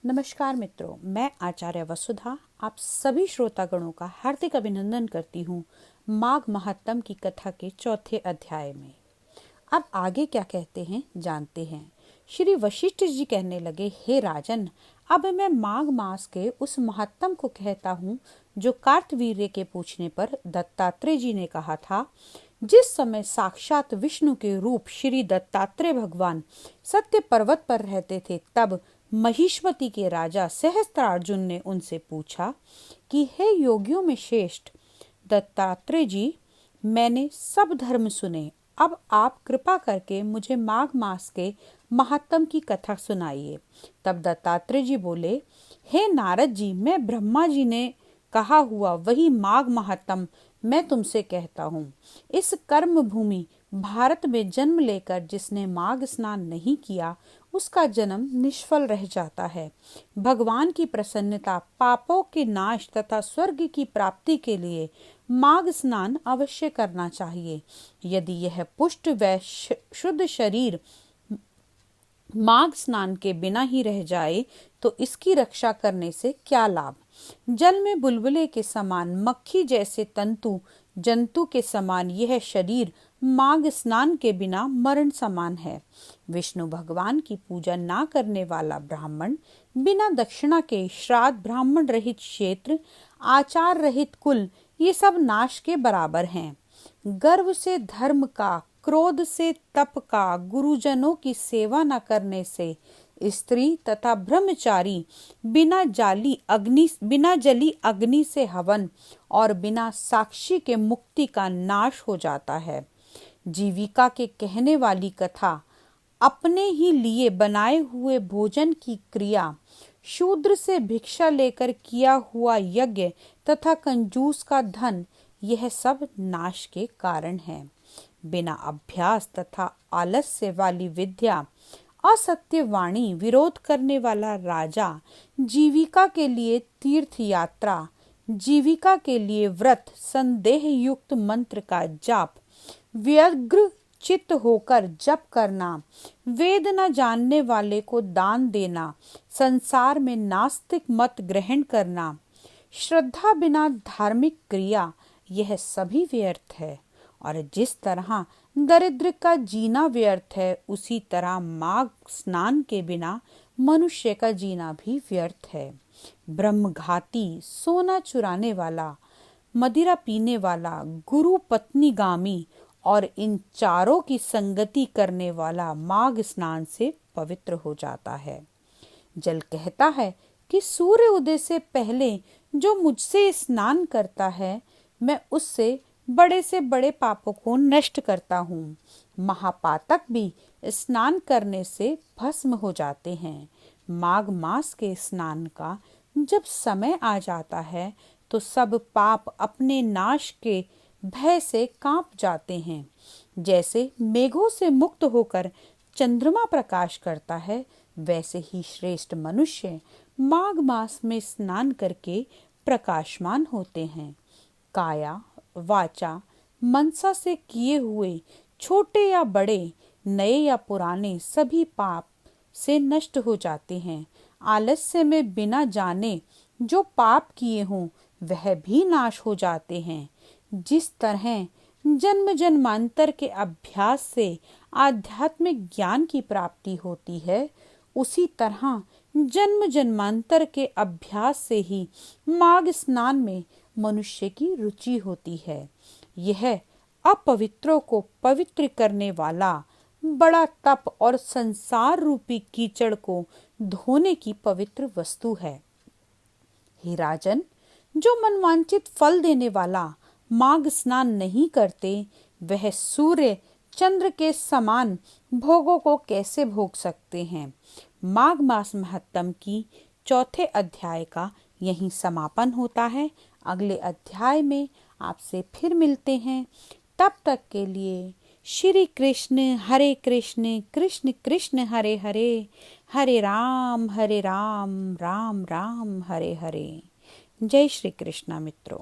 नमस्कार मित्रों, मैं आचार्य वसुधा आप सभी श्रोतागणों का हार्दिक अभिनंदन करती हूँ माघ महात्म की कथा के चौथे अध्याय में। अब आगे क्या कहते हैं जानते हैं। श्री वशिष्ठ जी कहने लगे, हे राजन, अब मैं माघ मास के उस महात्म को कहता हूँ जो कार्तवीर्य के पूछने पर दत्तात्रेय जी ने कहा था। जिस समय साक्षात विष्णु के रूप श्री दत्तात्रेय भगवान सत्य पर्वत पर रहते थे, तब महिष्मति के राजा सहस्त्रार्जुन ने उनसे पूछा कि हे योगियों में श्रेष्ठ दत्तात्रेय जी, मैंने सब धर्म सुने, अब आप कृपा करके मुझे माघ मास के महात्म की कथा सुनाइए। तब दत्तात्रेय जी बोले, हे नारद जी, मैं ब्रह्मा जी ने कहा हुआ वही माघ महात्म मैं तुमसे कहता हूँ। इस कर्म भूमि भारत में जन्म लेकर जिसने माघ स्नान नहीं किया, उसका जन्म निष्फल रह जाता है। भगवान की प्रसन्नता, पापों के नाश तथा स्वर्ग की प्राप्ति के लिए माघ स्नान अवश्य करना चाहिए। यदि यह पुष्ट व शुद्ध शरीर माघ स्नान के बिना ही रह जाए तो इसकी रक्षा करने से क्या लाभ। जल में बुलबुले के समान, मक्खी जैसे तंतु जंतु के समान यह शरीर माघ स्नान के बिना मरण समान है। विष्णु भगवान की पूजा ना करने वाला ब्राह्मण, बिना दक्षिणा के श्राद्ध, ब्राह्मण रहित क्षेत्र, आचार रहित कुल, ये सब नाश के बराबर हैं। गर्व से धर्म का, क्रोध से तप का, गुरुजनों की सेवा न करने से स्त्री तथा ब्रह्मचारी, बिना जली अग्नि से हवन और बिना साक्षी के मुक्ति का नाश हो जाता है। जीविका के कहने वाली कथा, अपने ही लिए बनाए हुए भोजन की क्रिया, शूद्र से भिक्षा लेकर किया हुआ यज्ञ तथा कंजूस का धन, यह सब नाश के कारण है। बिना अभ्यास तथा आलस्य वाली विद्या, असत्य वाणी, विरोध करने वाला राजा, जीविका के लिए तीर्थ यात्रा, जीविका के लिए व्रत, संदेह युक्त मंत्र का जाप, व्यग्र चित्त होकर जप करना, वेद न जानने वाले को दान देना, संसार में नास्तिक मत ग्रहण करना, श्रद्धा बिना धार्मिक क्रिया, यह सभी व्यर्थ है। और जिस तरह दरिद्र का जीना व्यर्थ है, उसी तरह माघ स्नान के बिना मनुष्य का जीना भी व्यर्थ है। ब्रह्मघाती, सोना चुराने वाला, मदिरा पीने वाला, गुरु पत्नीगामी और इन चारों की संगति करने वाला माघ स्नान से पवित्र हो जाता है। जल कहता है कि सूर्य उदय से पहले जो मुझसे स्नान करता है, मैं उससे बड़े से बड़े पापों को नष्ट करता हूँ। महापातक भी स्नान करने से भस्म हो जाते हैं। माघ मास के स्नान का जब समय आ जाता है तो सब पाप अपने नाश के भय से कांप जाते हैं। जैसे मेघों से मुक्त होकर चंद्रमा प्रकाश करता है, वैसे ही श्रेष्ठ मनुष्य माघ मास में स्नान करके प्रकाशमान होते हैं। काया, वाचा, मनसा से किए हुए छोटे या बड़े, नए या पुराने, सभी पाप से नष्ट हो जाते हैं। आलस्य में बिना जाने जो पाप किए हों, वह भी नाश हो जाते हैं। जिस तरह जन्म जन्मांतर के अभ्यास से आध्यात्मिक ज्ञान की प्राप्ति होती है, उसी तरह जन्म जन्मांतर के अभ्यास से ही माघ स्नान में मनुष्य की रुचि होती है। यह अपवित्रों को पवित्र करने वाला बड़ा तप और संसार रूपी कीचड़ को धोने की पवित्र वस्तु है। हे राजन, जो मनवांचित फल देने वाला माघ स्नान नहीं करते, वह सूर्य चंद्र के समान भोगों को कैसे भोग सकते हैं। माघ मास महात्म की चौथे अध्याय का यहीं समापन होता है। अगले अध्याय में आपसे फिर मिलते हैं। तब तक के लिए श्री कृष्ण हरे कृष्ण, कृष्ण कृष्ण हरे हरे, हरे राम राम राम हरे हरे। जय श्री कृष्ण मित्रों।